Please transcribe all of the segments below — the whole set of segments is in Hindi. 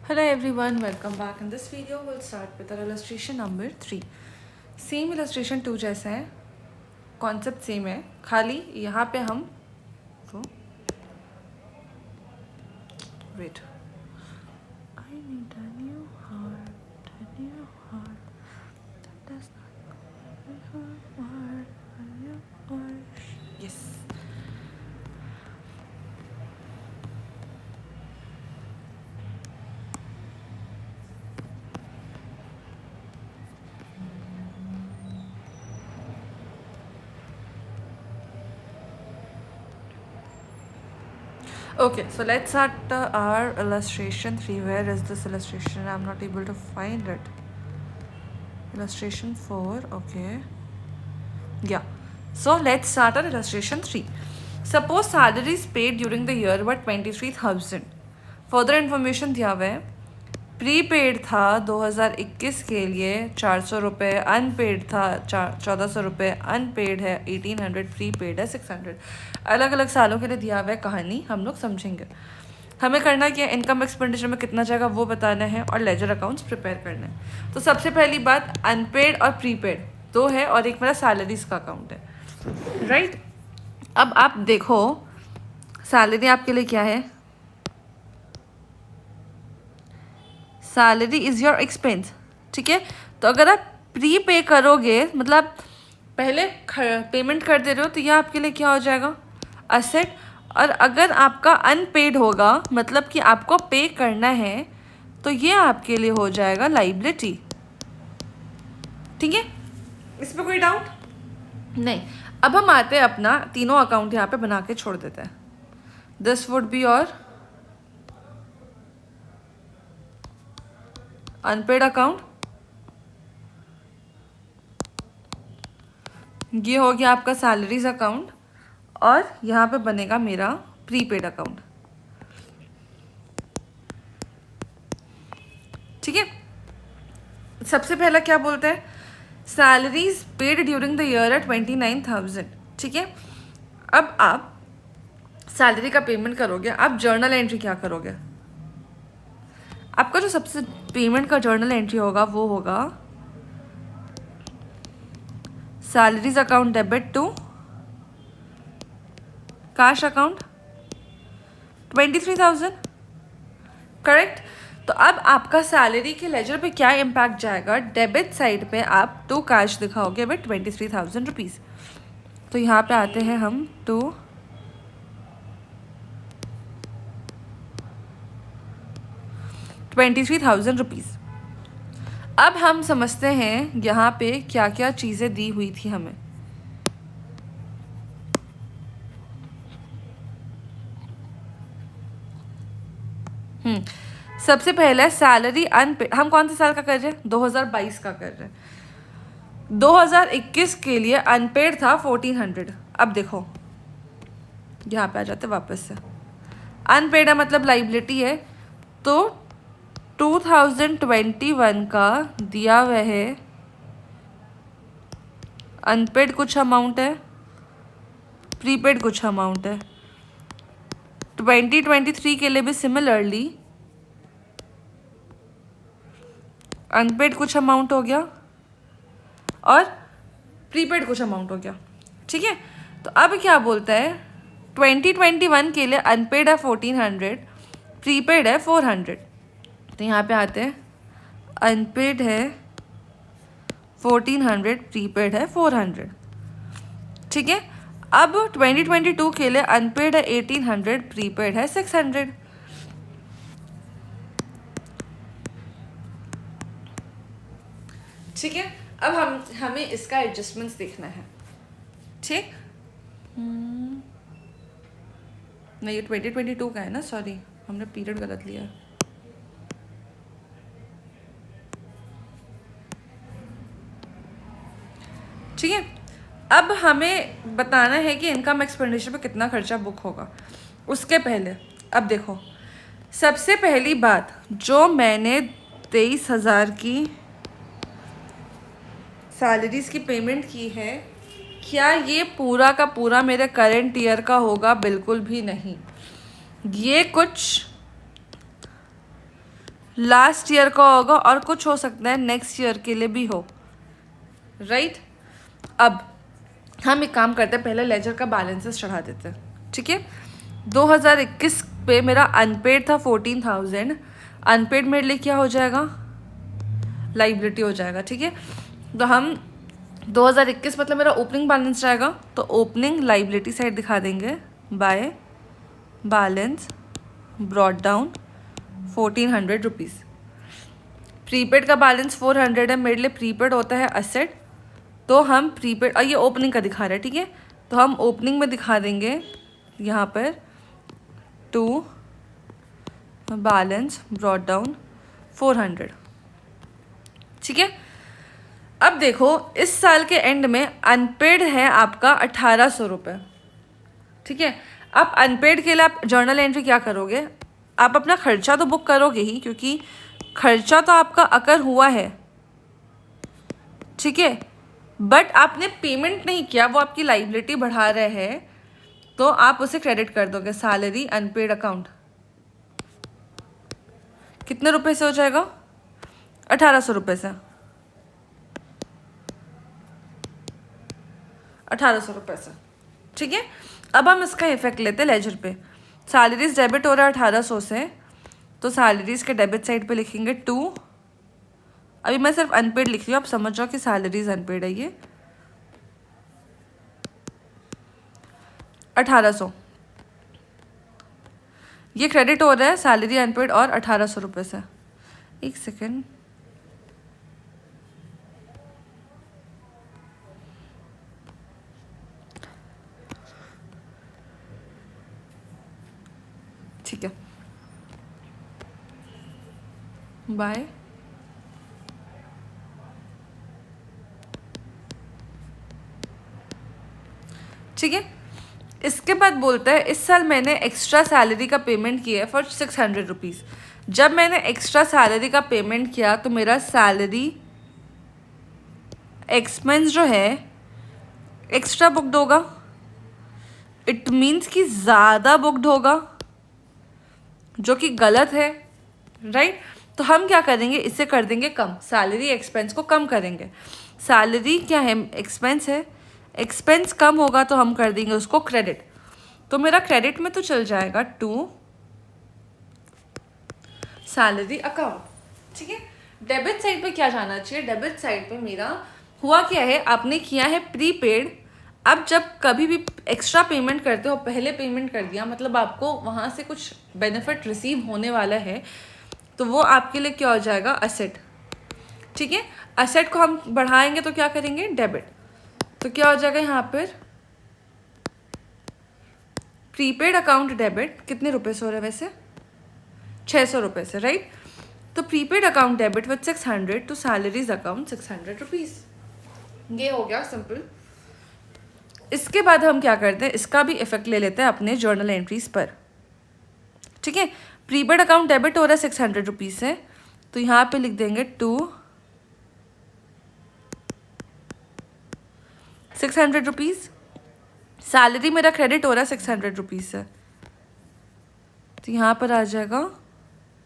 Hello everyone, welcome back. In this video, we'll start with our illustration number 3. Same illustration 2 जैसा है, concept same है, खाली यहाँ पे हम wait. I need a new heart that does not heart. Yes. Okay, so let's start our illustration 3. Where is this illustration? I'm not able to find it. Illustration 4, okay. Yeah. So let's start our illustration 3. Suppose salaries paid during the year were 23,000. Further information दिया हुआ है. प्रीपेड था 2021 के लिए 400 रुपये, अनपेड था 1400 रुपये, अनपेड है 1800, प्रीपेड है 600. अलग अलग सालों के लिए दिया हुआ है. कहानी हम लोग समझेंगे. हमें करना क्या, इनकम एक्सपेंडिचर में कितना जाएगा वो बताना है और लेजर अकाउंट्स प्रिपेयर करना है. तो सबसे पहली बात, अनपेड और प्रीपेड दो है और एक मेरा सैलरीज का अकाउंट है, राइट. अब आप देखो, सैलरी आपके लिए क्या है? सैलरी इज़ योर एक्सपेंस, ठीक है. तो अगर आप प्री पे करोगे, मतलब पहले पेमेंट कर दे रहे हो, तो यह आपके लिए क्या हो जाएगा? असेट. और अगर आपका अनपेड होगा, मतलब कि आपको पे करना है, तो ये आपके लिए हो जाएगा लाइबिलिटी. ठीक है, इस पर कोई डाउट नहीं. अब हम आते हैं अपना तीनों अकाउंट यहाँ पे बना के छोड़ देते हैं. This would be your unpaid account, ये हो गया आपका सैलरीज अकाउंट, और यहाँ पे बनेगा मेरा प्रीपेड अकाउंट. ठीक है. सबसे पहला क्या बोलते हैं? Salaries paid during the year है 29,000. ठीक है. अब आप सैलरी का पेमेंट करोगे, आप जर्नल एंट्री क्या करोगे? आपका जो सबसे पेमेंट का जर्नल एंट्री होगा वो होगा salaries account debit to cash account 23,000, correct. तो अब आपका सैलरी के लेजर पे क्या इम्पैक्ट जाएगा? डेबिट साइड पे आप टू कैश दिखाओगे विद 23,000 रुपीज़. तो यहाँ पे आते हैं हम टू 23,000 रुपीज़. अब हम समझते हैं यहाँ पे क्या क्या चीज़ें दी हुई थी हमें. सबसे पहले सैलरी अनपेड. हम कौन से साल का कर रहे हैं? 2022 का कर रहे हैं. 2021 के लिए अनपेड था 1400. अब देखो, यहाँ पे आ जाते वापस से. अनपेड है मतलब लाइबिलिटी है, तो 2021 का दिया हुआ है अनपेड कुछ अमाउंट है, प्रीपेड कुछ अमाउंट है. 2023 के लिए भी सिमिलरली अनपेड कुछ अमाउंट हो गया और प्रीपेड कुछ अमाउंट हो गया. ठीक है. तो अब क्या बोलता है? 2021 के लिए अनपेड है 1400, प्रीपेड है 400. तो यहाँ पे आते हैं, अनपेड है 1400, प्रीपेड है 400. ठीक है. अब 2022 के लिए अनपेड है 1800, प्रीपेड है 600. ठीक है. अब हमें इसका एडजस्टमेंट्स देखना है. ठीक. नहीं, ये 2022 का है ना, सॉरी, हमने पीरियड गलत लिया. ठीक है. अब हमें बताना है कि इनकम एक्सपेंडिचर पे कितना खर्चा बुक होगा. उसके पहले अब देखो, सबसे पहली बात, जो मैंने 23,000 की सैलरीज की पेमेंट की है, क्या ये पूरा का पूरा मेरे करंट ईयर का होगा? बिल्कुल भी नहीं. ये कुछ लास्ट ईयर का होगा और कुछ हो सकता है नेक्स्ट ईयर के लिए भी हो, राइट। अब हम एक काम करते हैं, पहले लेजर का बैलेंसेस चढ़ा देते हैं, ठीक है। 2021 पे मेरा अनपेड था 14,000, अनपेड मेरे लिए क्या हो जाएगा, लाइबिलिटी हो जाएगा, ठीक है। तो हम 2021 मतलब मेरा ओपनिंग बैलेंस रहेगा, तो ओपनिंग लाइबिलिटी साइड दिखा देंगे by balance brought down 1400 rupees. Prepaid का बैलेंस 400 है, मेरे लिए प्रीपेड होता है असेट, तो हम प्रीपेड, ये ओपनिंग का दिखा रहा है, ठीक है। तो हम ओपनिंग में दिखा देंगे यहाँ पर टू बैलेंस ब्रॉट डाउन 400, ठीक है। अब देखो इस साल के एंड में अनपेड है आपका 1800 रुपये, ठीक है। अब अनपेड के लिए आप जर्नल एंट्री क्या करोगे, आप अपना खर्चा तो बुक करोगे ही, क्योंकि खर्चा तो आपका अकर हुआ है, ठीक है, बट आपने पेमेंट नहीं किया, वो आपकी लाइबिलिटी बढ़ा रहे हैं, तो आप उसे क्रेडिट कर दोगे। सैलरी अनपेड अकाउंट कितने रुपए से हो जाएगा, 1800 रुपये से, 1800 रुपये से, ठीक है। अब हम इसका इफेक्ट लेते हैं लेजर पे। सैलरीज डेबिट हो रहा है 1800 से, तो सैलरीज के डेबिट साइड पे लिखेंगे 2, अभी मैं सिर्फ अनपेड लिख रही हूँ, आप समझ जाओ कि सैलरीज अनपेड है ये 1800, ये क्रेडिट हो रहा है सैलरी अनपेड और 1800 रुपये से। एक सेकेंड, ठीक है, बाय ठीक है। इसके बाद बोलता है इस साल मैंने एक्स्ट्रा सैलरी का पेमेंट किया है फॉर 600 रुपीज़। जब मैंने एक्स्ट्रा सैलरी का पेमेंट किया तो मेरा सैलरी एक्सपेंस जो है एक्स्ट्रा बुकड होगा, इट मीन्स कि ज़्यादा बुकड होगा, जो कि गलत है, राइट। तो हम क्या करेंगे, इसे कर देंगे कम, सैलरी एक्सपेंस को कम करेंगे। सैलरी क्या है, एक्सपेंस है, एक्सपेंस कम होगा तो हम कर देंगे उसको क्रेडिट। तो मेरा क्रेडिट में तो चल जाएगा टू सैलरी अकाउंट, ठीक है। डेबिट साइड पे क्या जाना चाहिए, डेबिट साइड पे मेरा हुआ क्या है, आपने किया है प्रीपेड। अब जब कभी भी एक्स्ट्रा पेमेंट करते हो, पहले पेमेंट कर दिया, मतलब आपको वहाँ से कुछ बेनिफिट रिसीव होने वाला है, तो वो आपके लिए क्या हो जाएगा, असेट, ठीक है। असेट को हम बढ़ाएंगे तो क्या करेंगे, डेबिट, तो क्या हो जाएगा यहाँ पर प्रीपेड अकाउंट डेबिट, कितने रुपए से हो रहा है वैसे, 600 रुपये से, राइट। तो prepaid account debit with 600 to salaries account 600 rupees, ये हो गया सिंपल। इसके बाद हम क्या करते हैं, इसका भी इफेक्ट ले लेते हैं अपने जर्नल एंट्रीज पर, ठीक है। प्रीपेड अकाउंट डेबिट हो रहा है 600 रुपीज़ से, तो यहाँ पे लिख देंगे टू 600 रुपीज़। सैलरी मेरा क्रेडिट हो रहा है 600 रुपीज़ से, तो यहाँ पर आ जाएगा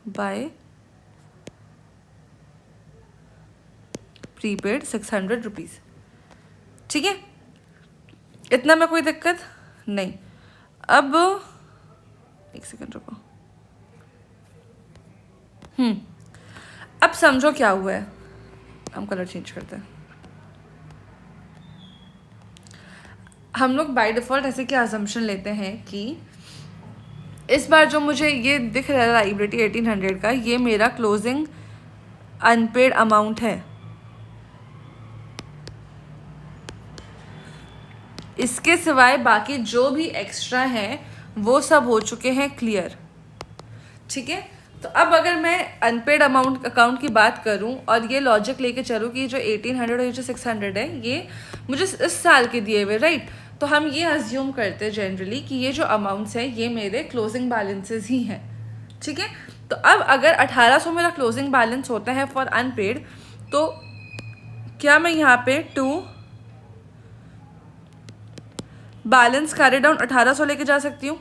बाय प्रीपेड 600 रुपीज़, ठीक है। इतना में कोई दिक्कत नहीं। अब एक सेकंड रुको, अब समझो क्या हुआ है, हम कलर चेंज करते हैं। हम लोग बाय डिफ़ॉल्ट ऐसे क्या असम्पशन लेते हैं कि इस बार जो मुझे ये दिख रहा है लाइबिलिटी 1800 का, ये मेरा क्लोजिंग अनपेड अमाउंट है, इसके सिवाय बाकी जो भी एक्स्ट्रा हैं वो सब हो चुके हैं क्लियर, ठीक है। तो अब अगर मैं अनपेड अमाउंट अकाउंट की बात करूं और ये लॉजिक लेके चलूँ कि जो 1800 और ये जो 600 है ये मुझे इस साल के दिए हुए, राइट। तो हम ये अज्यूम करते हैं जनरली कि ये जो अमाउंट्स हैं ये मेरे क्लोजिंग बैलेंसेस ही हैं, ठीक है। तो अब अगर 1800 मेरा क्लोजिंग बैलेंस होता है फॉर अनपेड, तो क्या मैं यहाँ पे टू बैलेंस कैरी डाउन 1800 लेके जा सकती हूँ,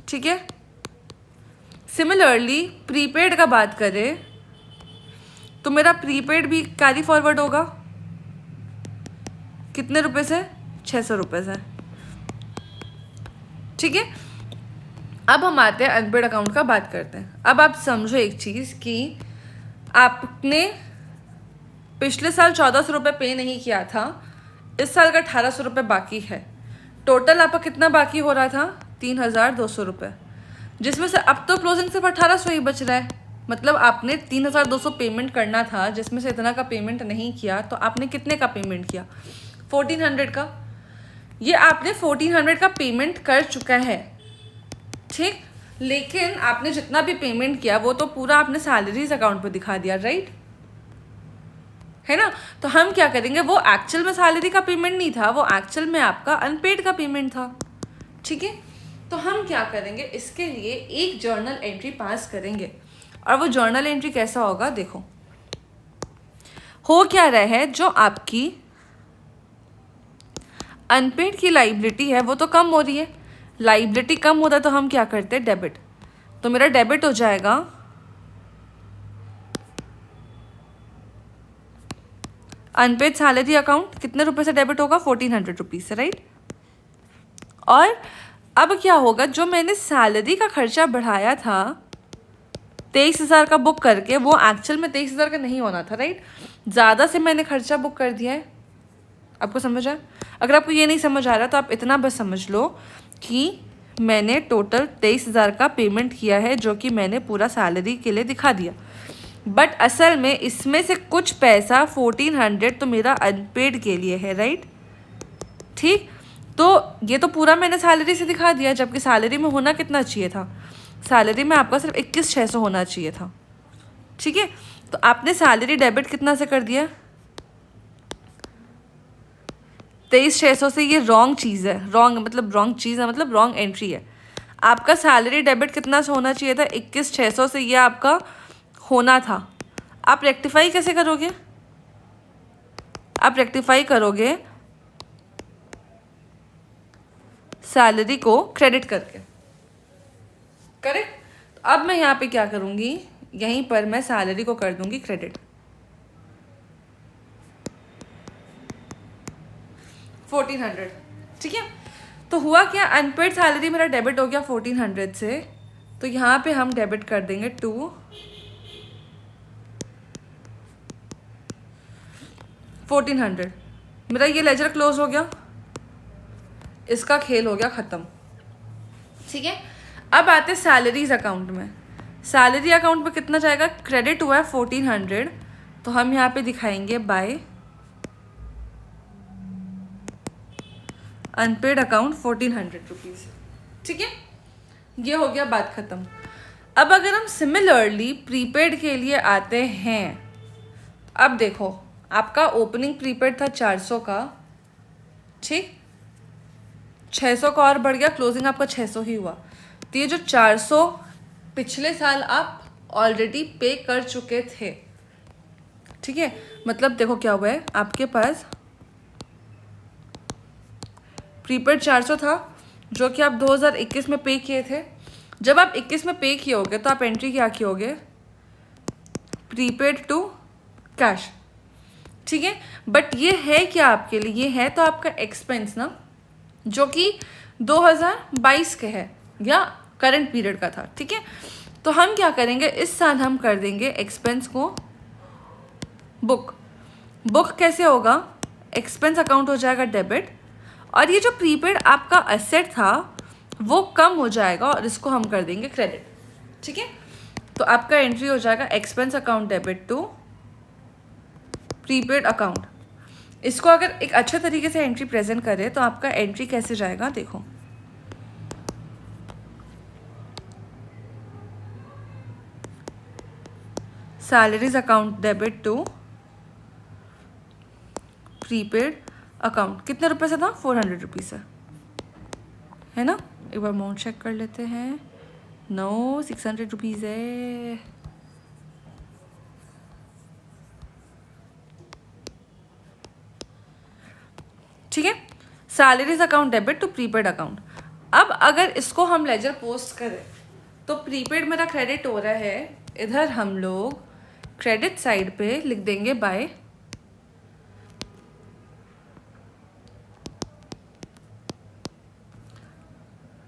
ठीक है। सिमिलरली प्रीपेड का बात करें तो मेरा प्रीपेड भी कैरी फॉरवर्ड होगा कितने रुपए से, 600 रुपये से। ठीक है, अब हम आते हैं अनपेड अकाउंट का बात करते हैं। अब आप समझो एक चीज़ कि आपने पिछले साल 1400 रुपये पे नहीं किया था, इस साल का 1800 रुपये बाकी है, टोटल आपका कितना बाकी हो रहा था, 3200 रुपये, जिसमें से अब तो क्लोजिंग सिर्फ 1800 ही बच रहा है। मतलब आपने 3200 पेमेंट करना था, जिसमें से इतना का पेमेंट नहीं किया, तो आपने कितने का पेमेंट किया, 1400 का। ये आपने 1400 का पेमेंट कर चुका है, ठीक, लेकिन आपने जितना भी पेमेंट किया वो तो पूरा आपने सैलरीज अकाउंट पे दिखा दिया, राइट, है ना। तो हम क्या करेंगे, वो एक्चुअल में सैलरी का पेमेंट नहीं था, वो एक्चुअल में आपका अनपेड का पेमेंट था। ठीक है, तो हम क्या करेंगे, इसके लिए एक जर्नल एंट्री पास करेंगे। और वो जर्नल एंट्री कैसा होगा, देखो हो क्या रहा है, जो आपकी अनपेड की लाइबिलिटी है वो तो कम हो रही है, लाइबिलिटी कम होता है तो हम क्या करते हैं, डेबिट। तो मेरा डेबिट हो जाएगा अनपेड सैलरी अकाउंट, कितने रुपए से डेबिट होगा, 1400 रुपीज से, राइट। और अब क्या होगा, जो मैंने सैलरी का खर्चा बढ़ाया था 23,000 का बुक करके, वो एक्चुअल में 23,000 का नहीं होना था, राइट, ज़्यादा से मैंने खर्चा बुक कर दिया है। आपको समझ आया? अगर आपको ये नहीं समझ आ रहा तो आप इतना बस समझ लो कि मैंने टोटल 23,000 का पेमेंट किया है, जो कि मैंने पूरा सैलरी के लिए दिखा दिया, बट असल में इसमें से कुछ पैसा 1400 तो मेरा अनपेड के लिए है, राइट। ठीक, तो ये तो पूरा मैंने सैलरी से दिखा दिया, जबकि सैलरी में होना कितना चाहिए था, सैलरी में आपका सिर्फ 21,600 होना चाहिए था। ठीक है, तो आपने सैलरी डेबिट कितना से कर दिया, 23,600 से। ये रॉन्ग चीज़ है, रॉन्ग मतलब रॉन्ग चीज़ है, मतलब रॉन्ग एंट्री है। आपका सैलरी डेबिट कितना से होना चाहिए था, 21,600 से, ये आपका होना था। आप रेक्टिफाई कैसे करोगे, आप रेक्टिफाई करोगे सैलरी को क्रेडिट करके, करेक्ट। तो अब मैं यहाँ पे क्या करूँगी, यहीं पर मैं सैलरी को कर दूँगी क्रेडिट, 1400। ठीक है, तो हुआ क्या, अनपेड सैलरी मेरा डेबिट हो गया 1400 से, तो यहाँ पे हम डेबिट कर देंगे 1400। मेरा ये लेजर क्लोज हो गया, इसका खेल हो गया ख़त्म। ठीक है, अब आते सैलरीज अकाउंट में। सैलरी अकाउंट में कितना जाएगा, क्रेडिट हुआ है 1400, तो हम यहाँ पे दिखाएंगे बाय अनपेड अकाउंट 1400 रुपीज़। ठीक है, ये हो गया, बात ख़त्म। अब अगर हम सिमिलरली प्रीपेड के लिए आते हैं, अब देखो आपका ओपनिंग प्रीपेड था 400 का, ठीक, 600 का और बढ़ गया, क्लोजिंग आपका 600 ही हुआ। तो ये जो 400 पिछले साल आप ऑलरेडी पे कर चुके थे, ठीक है, मतलब देखो क्या हुआ है, आपके पास प्रीपेड 400 था जो कि आप 2021 में पे किए थे। जब आप 21 में पे किए होगे तो आप एंट्री क्या किए होगे, प्रीपेड टू कैश। ठीक है, बट ये है क्या आपके लिए, ये है तो आपका एक्सपेंस ना, जो कि 2022 के है या करंट पीरियड का था। ठीक है, तो हम क्या करेंगे, इस साल हम कर देंगे एक्सपेंस को बुक कैसे होगा, एक्सपेंस अकाउंट हो जाएगा डेबिट, और ये जो प्रीपेड आपका एसेट था वो कम हो जाएगा और इसको हम कर देंगे क्रेडिट। ठीक है, तो आपका एंट्री हो जाएगा expense account debit to prepaid account. इसको अगर एक अच्छे तरीके से एंट्री प्रेजेंट करें तो आपका एंट्री कैसे जाएगा, देखो salaries account debit to prepaid account, कितने रुपए से था, 400 रुपीज़ से, है ना। एक बार अमाउंट चेक कर लेते हैं, नो 600 रुपीज़ है। ठीक है, salaries account debit to prepaid account. अब अगर इसको हम लेजर पोस्ट करें तो प्रीपेड मेरा क्रेडिट हो रहा है, इधर हम लोग क्रेडिट साइड पे लिख देंगे बाय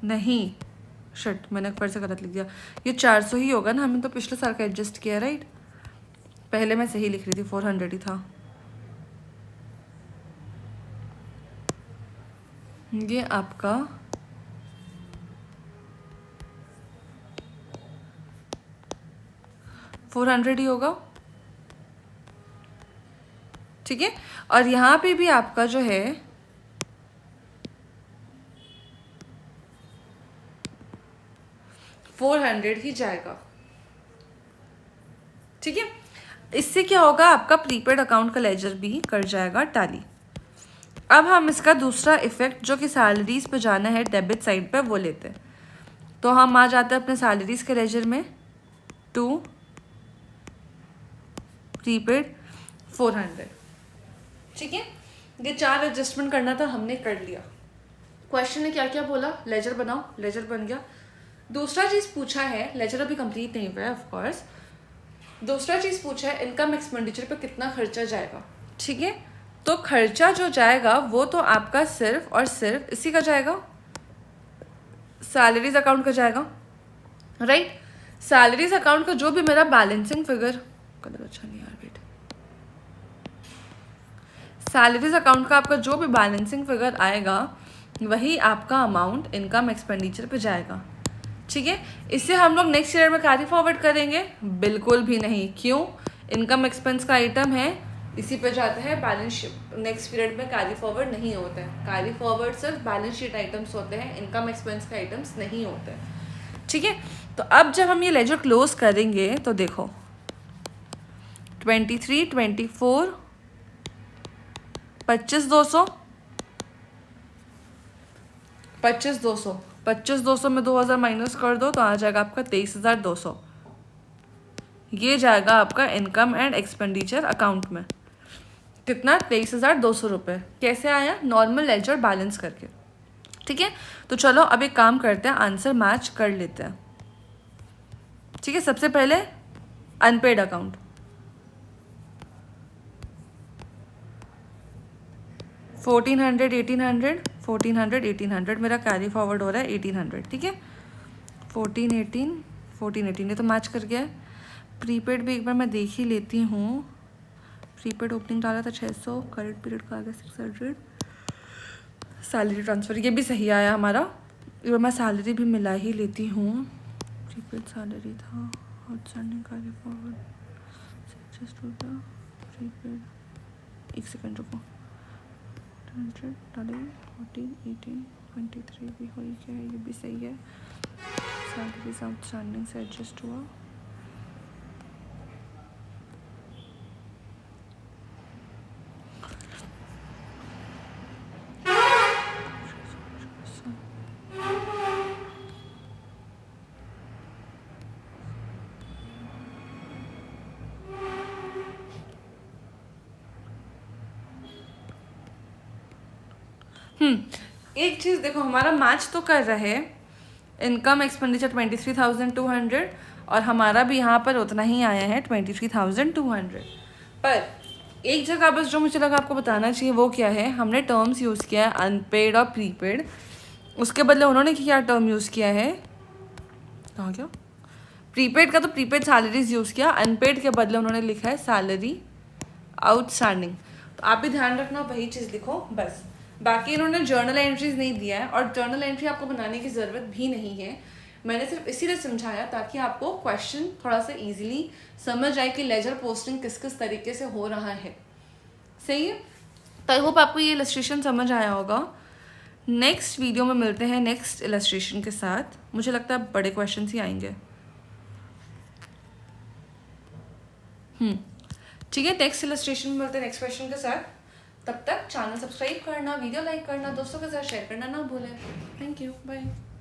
नहीं, शिट मैंने ऊपर से गलत लिख दिया, ये 400 ही होगा ना, हमने तो पिछले साल का एडजस्ट किया राइट, पहले मैं सही लिख रही थी 400 ही था। ये आपका 400 ही होगा, ठीक है। और यहाँ पे भी आपका जो है 400 ही जाएगा, ठीक है। इससे क्या होगा, आपका प्रीपेड अकाउंट का लेजर भी कर जाएगा टैली। अब हम इसका दूसरा इफेक्ट जो कि सैलरीज पे जाना है डेबिट साइड पे वो लेते हैं। तो हम आ जाते हैं अपने सैलरीज के लेजर में, टू प्रीपेड 400, ठीक है। ये 4 एडजस्टमेंट करना था, हमने कर लिया। क्वेश्चन ने क्या क्या बोला, लेजर बनाओ, लेजर बन गया। दूसरा चीज़ पूछा है, लेजर अभी कंप्लीट नहीं हुआ है ऑफ कोर्स। दूसरा चीज़ पूछा है इनकम एक्सपेंडिचर पे कितना खर्चा जाएगा, ठीक है। तो खर्चा जो जाएगा वो तो आपका सिर्फ और सिर्फ इसी का जाएगा, सैलरीज अकाउंट का जाएगा, राइट। सैलरीज अकाउंट का जो भी मेरा बैलेंसिंग फिगर, कलर अच्छा नहीं यार वेट, सैलरीज अकाउंट का आपका जो भी बैलेंसिंग फिगर आएगा वही आपका अमाउंट इनकम एक्सपेंडिचर पे जाएगा, ठीक है। इससे हम लोग नेक्स्ट ईयर में कैरी फॉरवर्ड करेंगे, बिल्कुल भी नहीं। क्यों, इनकम एक्सपेंस का आइटम है, इसी पे जाता है, बैलेंस शीट नेक्स्ट पीरियड में कैरी फॉरवर्ड नहीं होता है। कैरी फॉरवर्ड सिर्फ बैलेंस शीट आइटम्स होते हैं, इनकम एक्सपेंस के आइटम्स नहीं होते हैं, ठीक है। तो अब जब हम ये लेजर क्लोज करेंगे तो देखो 23, 24, 25,200, 25,200, 25,200 में 2,000 माइनस कर दो तो आ जाएगा आपका 23,200। ये जाएगा आपका इनकम एंड एक्सपेंडिचर अकाउंट में, कितना, 23,200 रुपये। कैसे आया, नॉर्मल लेजर बैलेंस करके, ठीक है। तो चलो अब एक काम करते हैं, आंसर मैच कर लेते हैं, ठीक है। सबसे पहले अनपेड अकाउंट, $1,400, $1,800, $1,400, $1,800 मेरा कैरी फॉरवर्ड हो रहा है 1,800, ठीक है। 14, 18 ये तो मैच कर गया है। प्रीपेड भी एक बार मैं देख ही लेती हूँ, प्रीपेड ओपनिंग डाला था 600, करंट पीरियड का आ गया 600, सैलरी ट्रांसफ़र ये भी सही आया हमारा। एक बार मैं सैलरी भी मिला ही लेती हूँ, प्रीपेड सैलरी था, आउटस्टैंडिंग कैरी फॉरवर्ड जस्ट हो गया, प्रीपेड, एक सेकेंड रुको, 100 डालेंगे, 14, 18, 23 भी हो ही गया है, ये भी सही है। सैलरीज आउटस्टैंडिंग से एडजस्ट हुआ, एक चीज़ देखो, हमारा मैच तो कर रहे हैं, इनकम एक्सपेंडिचर 23,200 और हमारा भी यहाँ पर उतना ही आया है 23,200। पर एक जगह बस जो मुझे लगा आपको बताना चाहिए वो क्या है, हमने टर्म्स यूज़ किया है अनपेड और प्रीपेड, उसके बदले उन्होंने क्या टर्म यूज़ किया है, कहाँ क्या, प्रीपेड का तो प्रीपेड सैलरीज यूज़ किया, अनपेड के बदले उन्होंने लिखा है सैलरी आउटस्टैंडिंग। तो आप भी ध्यान रखना वही चीज़ लिखो बस। बाकी इन्होंने जर्नल एंट्रीज नहीं दिया है और जर्नल एंट्री आपको बनाने की ज़रूरत भी नहीं है, मैंने सिर्फ इसीलिए समझाया ताकि आपको क्वेश्चन थोड़ा सा इजीली समझ आए कि लेजर पोस्टिंग किस किस तरीके से हो रहा है, सही है। तो आई होप आपको ये इलस्ट्रेशन समझ आया होगा। नेक्स्ट वीडियो में मिलते हैं नेक्स्ट इलस्ट्रेशन के साथ, मुझे लगता है बड़े क्वेश्चन ही आएंगे, ठीक है। नेक्स्ट इलस्ट्रेशन में मिलते हैं नेक्स्ट क्वेश्चन के साथ, तब तक चैनल सब्सक्राइब करना, वीडियो लाइक करना, दोस्तों के साथ शेयर करना ना भूलें। Thank you, bye.